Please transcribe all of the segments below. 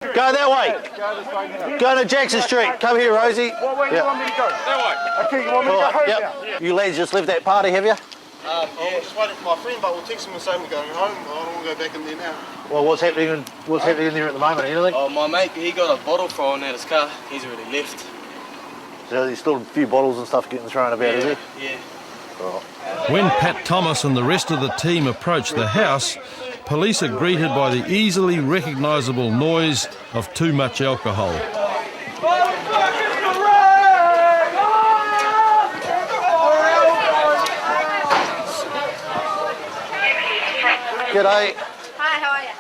Go that way. Go to Jackson Street. Come here, Rosie. What way do you want me to go? That way. Okay, you want me to go home now? Yep. You lads just left that party, have you? I'm just waiting for my friend, but we'll text him and say we're going home. I don't want to go back in there now. Well, what's happening in there at the moment? Anything? Oh, my mate, he got a bottle thrown at his car. He's already left. So there's still a few bottles and stuff getting thrown about, is there? Yeah. Right. When Pat Thomas and the rest of the team approached the house, police are greeted by the easily recognisable noise of too much alcohol. G'day. Hi, how are you?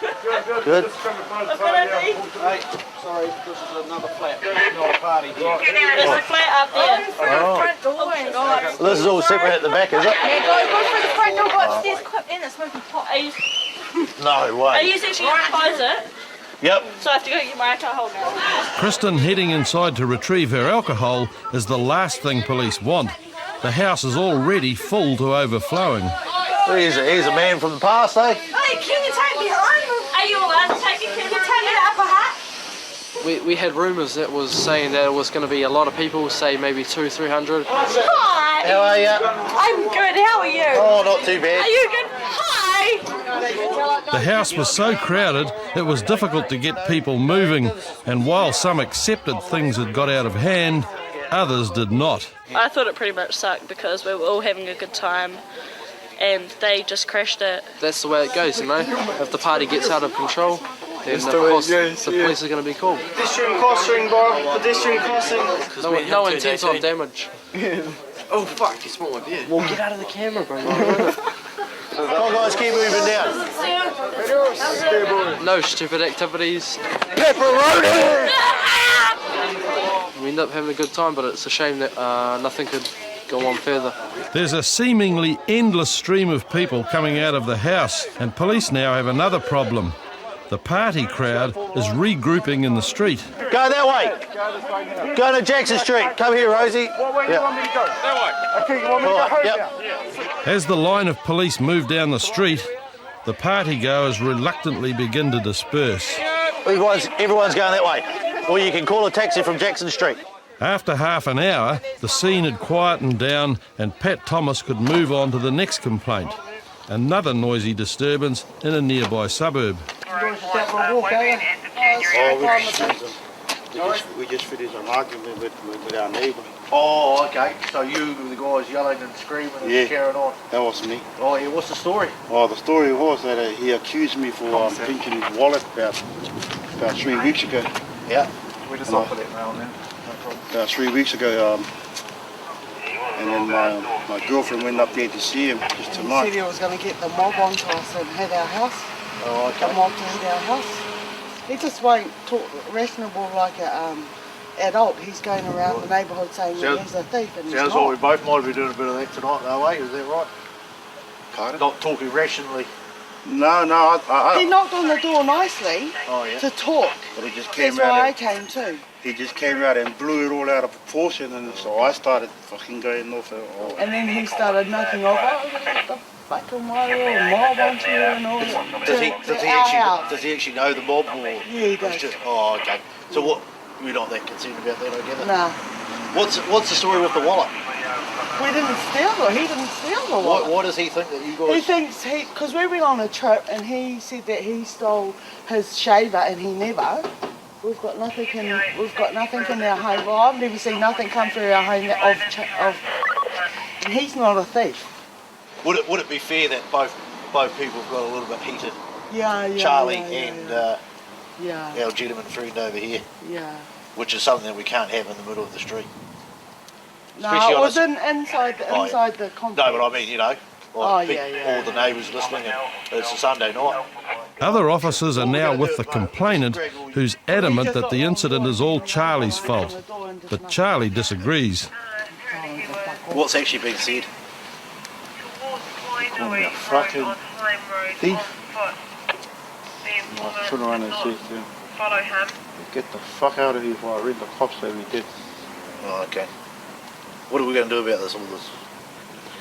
Good. Hey, sorry, this is another flat. It's not a party here. There's a flat up there. Oh. Front door and go. Well, this is all separate at the back, is it? Yeah, go through the front door, go upstairs, clip in the smoking pot. No way. Are you actually going to close it? Yep. So I have to go get my alcohol now. Kristen heading inside to retrieve her alcohol is the last thing police want. The house is already full to overflowing. Here's a man from the past, eh? Hey, can you take me home? Are you allowed to take me? Can you take me to Upper Hut? We had rumours that was saying that it was going to be a lot of people, say maybe 200-300. Hi. How are you? I'm good. How are you? Oh, not too bad. Are you good? Hi. The house was so crowded it was difficult to get people moving, and while some accepted things had got out of hand, others did not. I thought it pretty much sucked because we were all having a good time and they just crashed it. That's the way it goes, you know. If the party gets out of control, then of course the police are going to be called. Pedestrian crossing, bro. Pedestrian crossing. No intent on damage. Oh fuck, you smelled my beer. Well, get out of the camera, bro. Come on, guys, keep moving down. No stupid activities. Pepperoni! We end up having a good time, but it's a shame that nothing could go on further. There's a seemingly endless stream of people coming out of the house, and police now have another problem. The party crowd is regrouping in the street. Go that way. Go to Jackson Street. Come here, Rosie. What way do you want me to go? That way. Okay, you want me to go home Yep. now? As the line of police move down the street, the partygoers reluctantly begin to disperse. Everyone's going that way. Or you can call a taxi from Jackson Street. After half an hour, the scene had quietened down and Pat Thomas could move on to the next complaint. Another noisy disturbance in a nearby suburb. We just finished an argument with our neighbour. Oh, okay. So you were the guys yelling and screaming and carrying on. That was me. Oh, yeah. What's the story? Oh, the story was that he accused me for pinching his wallet about 3 weeks ago. Yeah. We just offer that now and then. About 3 weeks ago, and then my girlfriend went up there to see him just He said tonight. he was going to get the mob onto us and hit our house. Oh, The okay. mob to hit our house. He just won't talk reasonable like a adult. He's going around the neighbourhood saying that he's a thief and he's Sounds not. like we both might be doing a bit of that tonight, though, eh? Is that right? Pardon? Not talking rationally. No, He knocked on the door nicely Oh, yeah. to talk. but he just came That's why I out. came too. He just came out and blew it all out of proportion, and so I started fucking going off. And then he started knocking off, oh, what the fucking mob onto you and all that. Does he actually know the mob? Or he does. it's just, oh, okay. So what? We're not that concerned about that, I gather. Nah. What's the story with the wallet? We didn't steal it. He didn't steal the wallet. Why does he think that you guys? He thinks because we went on a trip and he said that he stole his shaver and he never. We've got nothing in our home. Well, I've never seen nothing come through our home of and he's not a thief. Would it be fair that both people have got a little bit heated? Yeah. Charlie yeah, and yeah. our gentleman friend over here, Yeah. which is something that we can't have in the middle of the street. No, Especially it on was a- inside the complex. No, but I mean, like Oh, all the neighbours listening, and it's a Sunday night. Other officers are now with the complainant, who's adamant that the incident is all Charlie's fault. But Charlie disagrees. What's actually been said? Call me a fucking thief. I turn around and say to him, Follow him. get the fuck out of here before I ring the cops so we did. Oh, okay. What are we going to do about all this?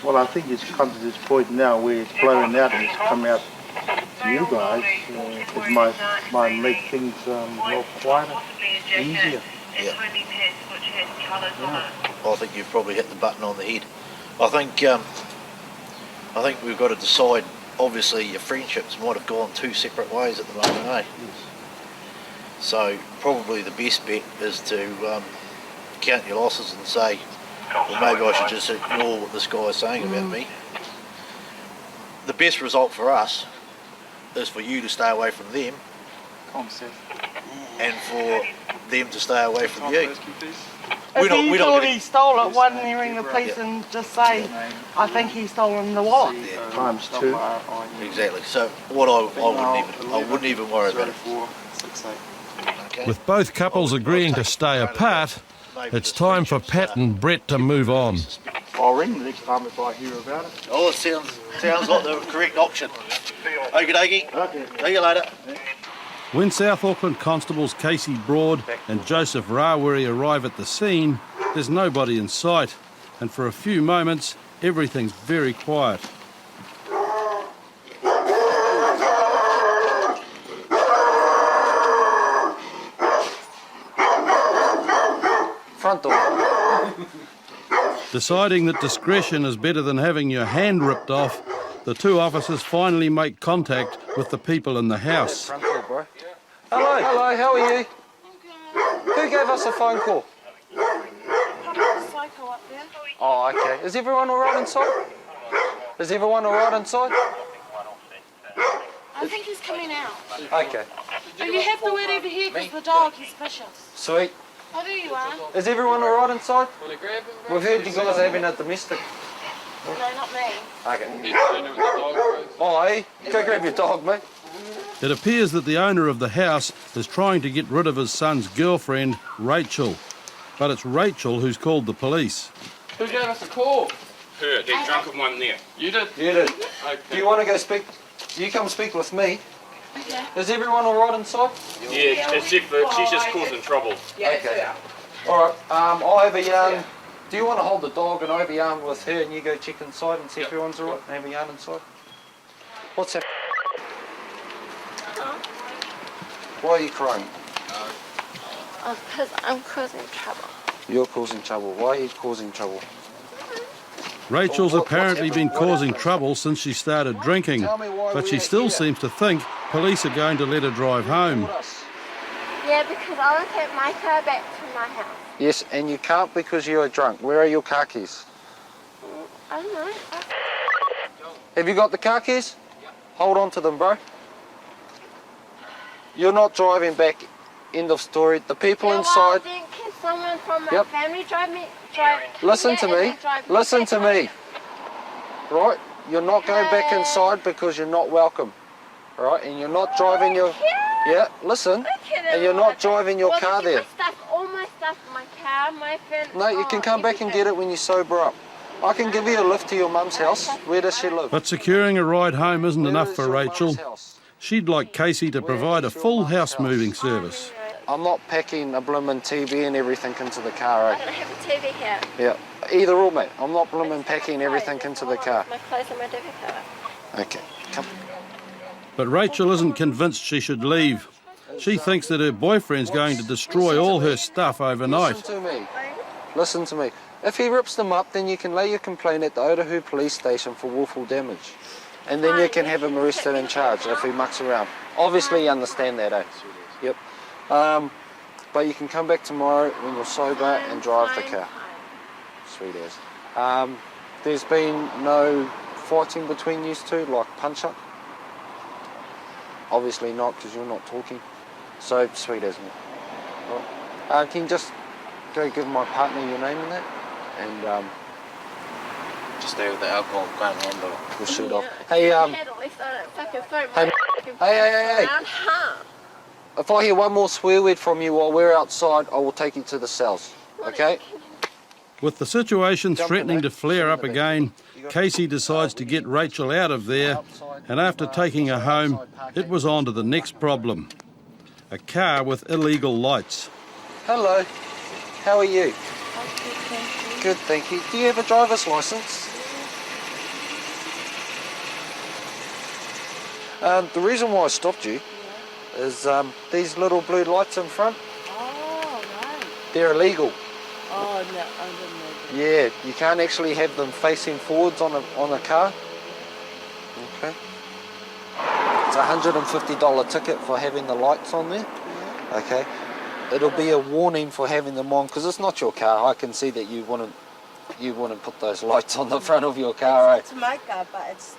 Well, I think it's come to this point now where it's blowing out and it's come out You guys, it might make things a lot quieter, easier. Yeah. I think you've probably hit the button on the head. I think we've got to decide. Obviously, your friendships might have gone two separate ways at the moment, eh? Yes. So probably the best bet is to count your losses and say, well, maybe I should just ignore what this guy is saying about me. The best result for us is for you to stay away from them and for them to stay away from you. If he thought he stole it, why didn't he ring the police and just say, I think he stolen the wallet? Yeah. Times two. Exactly. So what I wouldn't even worry about it. Okay. With both couples agreeing to stay apart, it's time for Pat and Brett to move on. I'll ring the next time if I hear about it. Oh, it sounds like the correct option. Okie dokie. Okay. See you later. When South Auckland constables Casey Broad and Joseph Rawiri arrive at the scene, there's nobody in sight, and for a few moments everything's very quiet. Front door. Deciding that discretion is better than having your hand ripped off, the two officers finally make contact with the people in the house. Front door, bro. Hello, how are you? Who gave us a phone call? Psycho up there. Oh, okay. Is everyone all right inside? Is everyone all right inside? I think he's coming out. Okay. Oh, you have to wait over here because the dog is vicious. Sweet. Oh, there you are. Is everyone all right inside? We've heard you guys having a domestic. No, not me. Okay. Oh, hey, go grab your dog, mate. It appears that the owner of the house is trying to get rid of his son's girlfriend, Rachel. But it's Rachel who's called the police. Who gave us a call? Her, that drunken one there. You did? You did. Okay. Do you want to go speak? You come speak with me. Okay. Is everyone all right inside? Yeah, except for she's just causing trouble. Okay. All right. I'll have a yarn. Do you want to hold the dog and I have a yarn with her and you go check inside and see if everyone's all right and have a yarn inside? What's that? Why are you crying? Because I'm causing trouble. You're causing trouble. Why are you causing trouble? Rachel's apparently been causing trouble since she started drinking, but she still seems to think police are going to let her drive home. Yeah, because I want to take my car back to my house. Yes, and you can't because you are drunk. Where are your car keys? I don't know. Have you got the car keys? Hold on to them, bro. You're not driving back. End of story. The people inside. Then can someone from my Yep. family drive me? Listen to me. Listen to me. Right? You're not going back inside because you're not welcome. Right? And you're not driving your. Yeah. Listen. And you're not driving your car there. All my stuff, my car, my phone. No, you can come back and get it when you sober up. I can give you a lift to your mum's house. Where does she live? But securing a ride home isn't Where enough is for your Rachel. mum's house? She'd like Casey to provide a full house moving service. I'm not packing a bloomin' TV and everything into the car, I eh? don't have a TV here. Yeah. Either or, mate. I'm not bloomin' packing everything into the car. My clothes and my debit card. Okay. Come. But Rachel isn't convinced she should leave. She thinks that her boyfriend's going to destroy all her stuff overnight. Listen to me. Listen to me. If he rips them up, then you can lay your complaint at the Otahu police station for willful damage. And then you can have him arrested and charged if he mucks around. Obviously you understand that, eh? Yep. But you can come back tomorrow when you're sober and drive the car. Sweet as. There's been no fighting between you two, like punch-up? Obviously not, because you're not talking. So, sweet as, mate. Right. Can you just go give my partner your name and that? And, Just stay with the alcohol, can't handle it. we'll shoot off. Hey, hey. If I hear one more swear word from you while we're outside, I will take you to the cells, okay? With the situation threatening to flare up again, Casey decides to get Rachel out of there, and after taking her home, it was on to the next problem. A car with illegal lights. Hello, how are you? Good, thank you. Do you have a driver's license? The reason why I stopped you is these little blue lights in front, Oh, right. they're illegal. Oh, no, I didn't know that. Yeah, you can't actually have them facing forwards on a car. Okay. It's a $150 ticket for having the lights on there. Okay. It'll be a warning for having them on because it's not your car. I can see that you wouldn't put those lights on the front of your car, right? It's my car, but it's...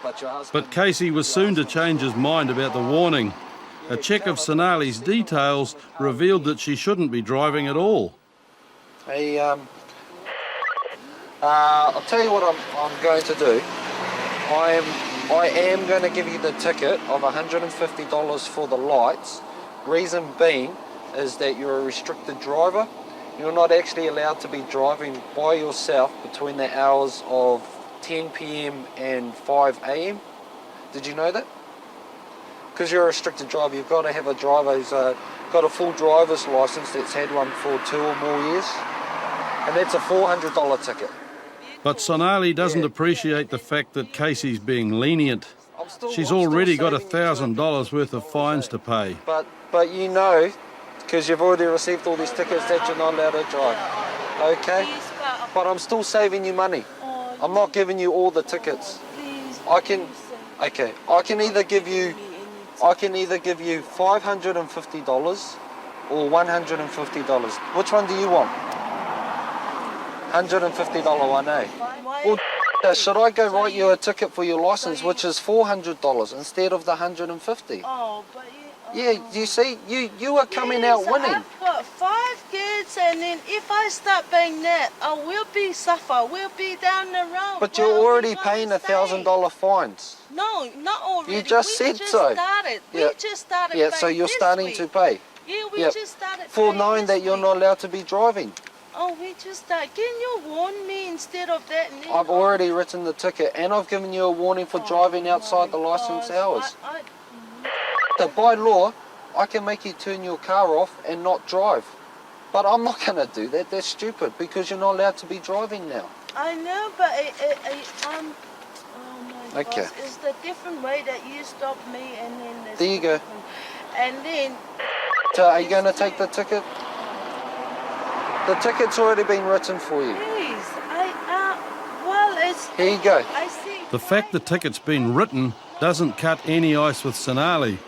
But your husband... But Casey was soon to change his mind about the warning. A check of Sonali's details revealed that she shouldn't be driving at all. Hey, I'll tell you what I'm going to do. I am going to give you the ticket of $150 for the lights. Reason being is that you're a restricted driver. You're not actually allowed to be driving by yourself between the hours of 10 p.m. and 5 a.m. Did you know that? Because you're a restricted driver, you've got to have a driver who's got a full driver's license that's had one for 2 or more years. And that's a $400 ticket. But Sonali doesn't appreciate the fact that Casey's being lenient. She's already got $1,000 worth of fines to pay. But you know, because you've already received all these tickets, that you're not allowed to drive. Okay? But I'm still saving you money. I'm not giving you all the tickets. I can either give you $550 or $150. Which one do you want? $150 one, eh? Well, should I go write you a ticket for your license, which is $400 instead of the $150? Oh, but yeah, you see, you are coming out winning. I've got 5 kids, and then if I start paying that, I will be suffer. We'll be down the road. But you're already paying $1,000 fines. No, not already. You just said so. We just started. Yeah, so you're starting to pay. Yeah, we just started. For knowing that you're not allowed to be driving. Oh, we just started. Can you warn me instead of that? I've already written the ticket, and I've given you a warning for driving outside the license hours. So by law, I can make you turn your car off and not drive. But I'm not going to do that. That's stupid because you're not allowed to be driving now. I know, but oh my Okay. gosh, it's the different way that you stop me and then... There you go. And then... So are you going to take the ticket? The ticket's already been written for you. Please, well, it's... Here you go. I see. The fact the ticket's been written doesn't cut any ice with Sonali.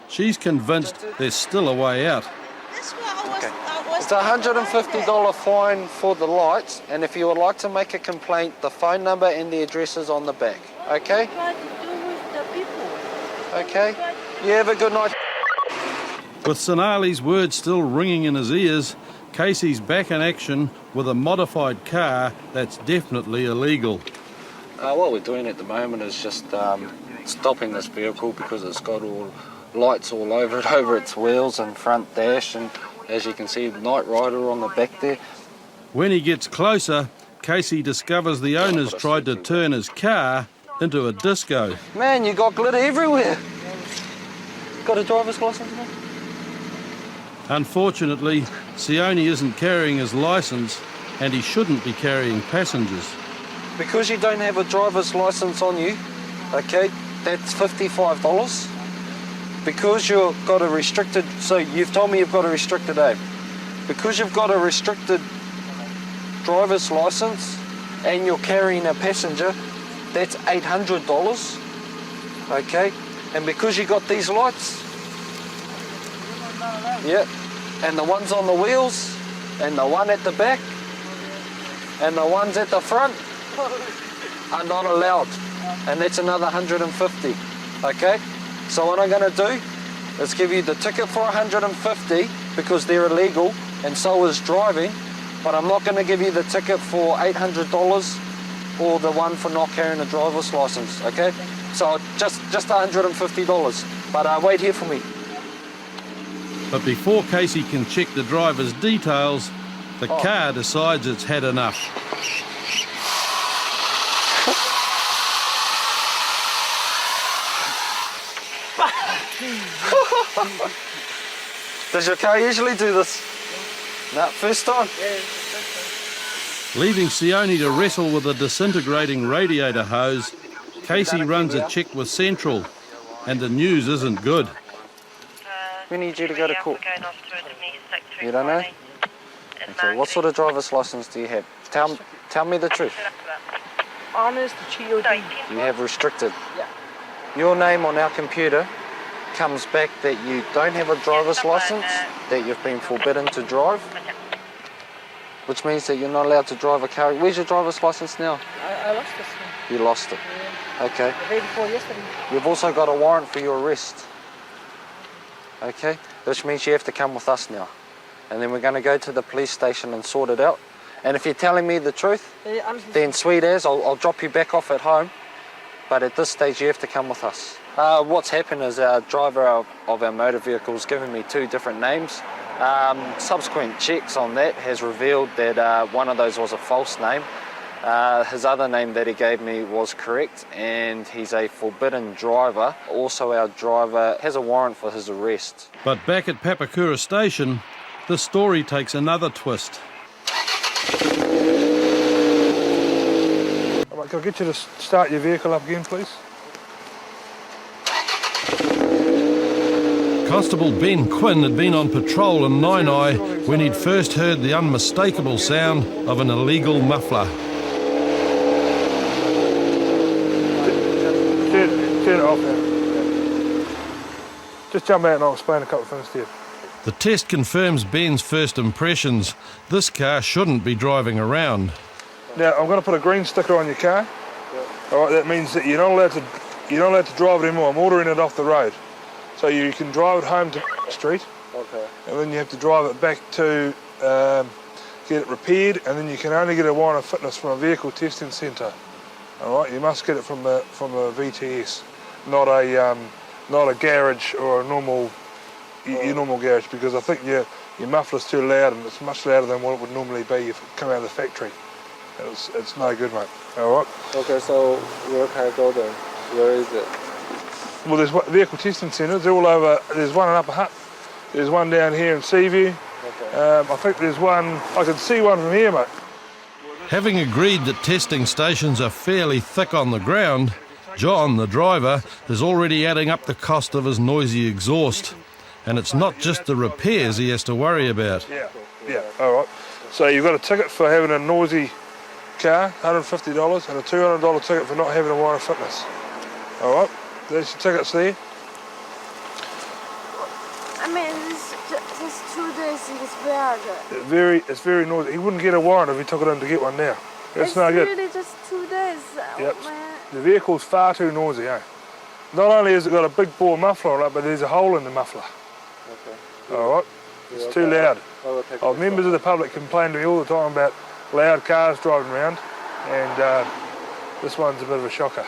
She's convinced there's still a way out. That's what I was... It's a $150 fine for the lights, and if you would like to make a complaint, the phone number and the address is on the back. Okay? What to do with the people? Okay? You have a good night. With Sonali's words still ringing in his ears, Casey's back in action with a modified car that's definitely illegal. What we're doing at the moment is just stopping this vehicle because it's got all lights all over it, over its wheels and front dash, and as you can see, Night Rider on the back there. When he gets closer, Casey discovers the owners tried to turn his car into a disco. Man, you got glitter everywhere. Got a driver's license, man? Unfortunately, Sione isn't carrying his licence and he shouldn't be carrying passengers. Because you don't have a driver's license on you, okay, that's $55. Because you've got a restricted, so you've told me you've got a restricted aim. Because you've got a restricted driver's license and you're carrying a passenger, that's $800, okay? And because you got these lights, yeah, and the ones on the wheels, and the one at the back, and the ones at the front are not allowed. And that's another $150, okay? So what I'm gonna do is give you the ticket for $150 because they're illegal, and so is driving, but I'm not gonna give you the ticket for $800 or the one for not carrying a driver's license, okay? So just $150, but wait here for me. But before Casey can check the driver's details, the car decides it's had enough. Does your car usually do this? No, first time? Leaving Sione to wrestle with a disintegrating radiator hose, Casey runs a check with Central. and the news isn't good. We need you to go to court. You don't know? Okay, what sort of driver's license do you have? Tell me the truth. Honest, children. You have restricted. Yeah. Your name on our computer comes back that you don't have a driver's license, that you've been forbidden to drive, which means that you're not allowed to drive a car. Where's your driver's license now? I lost this one. You lost it. Yeah. Okay. The day before yesterday. We've also got a warrant for your arrest. Okay? Which means you have to come with us now. And then we're going to go to the police station and sort it out. And if you're telling me the truth, then sweet as, I'll drop you back off at home. But at this stage, you have to come with us. What's happened is our driver of our motor vehicle has given me 2 different names. Subsequent checks on that has revealed that one of those was a false name. His other name that he gave me was correct, and he's a forbidden driver. Also, our driver has a warrant for his arrest. But back at Papakura Station, the story takes another twist. Right, can I get you to start your vehicle up again, please? Constable Ben Quinn had been on patrol in Nainai when he'd first heard the unmistakable sound of an illegal muffler. Turn it off now. Just jump out and I'll explain a couple of things to you. The test confirms Ben's first impressions. This car shouldn't be driving around. Now I'm going to put a green sticker on your car. All right, that means that you're not allowed to drive it anymore. I'm ordering it off the road, so you can drive it home to street. Okay. And then you have to drive it back to get it repaired, and then you can only get a warrant of fitness from a vehicle testing centre. All right, you must get it from a VTS, not a garage or a normal your normal garage, because I think your muffler's too loud, and it's much louder than what it would normally be if it came out of the factory. It's no good, mate. All right. Okay, so where can I go then? Where is it? Well, there's vehicle testing centres. They're all over. There's one in Upper Hutt. There's one down here in Seaview. Okay. I think there's one. I can see one from here, mate. Having agreed that testing stations are fairly thick on the ground, John, the driver, is already adding up the cost of his noisy exhaust. And it's not just the repairs he has to worry about. Yeah, all right. So you've got a ticket for having a noisy car, $150, and a $200 ticket for not having a warrant of fitness. All right, there's your tickets there. I mean, this 2 days is bad. It's very noisy. He wouldn't get a warrant if he took it in to get one now. It's no good. It's really just 2 days. Yep. The vehicle's far too noisy, eh? Not only has it got a big bore muffler on it, but there's a hole in the muffler. Okay. All right. It's too loud. Members of the public complain to me all the time about loud cars driving around, and this one's a bit of a shocker.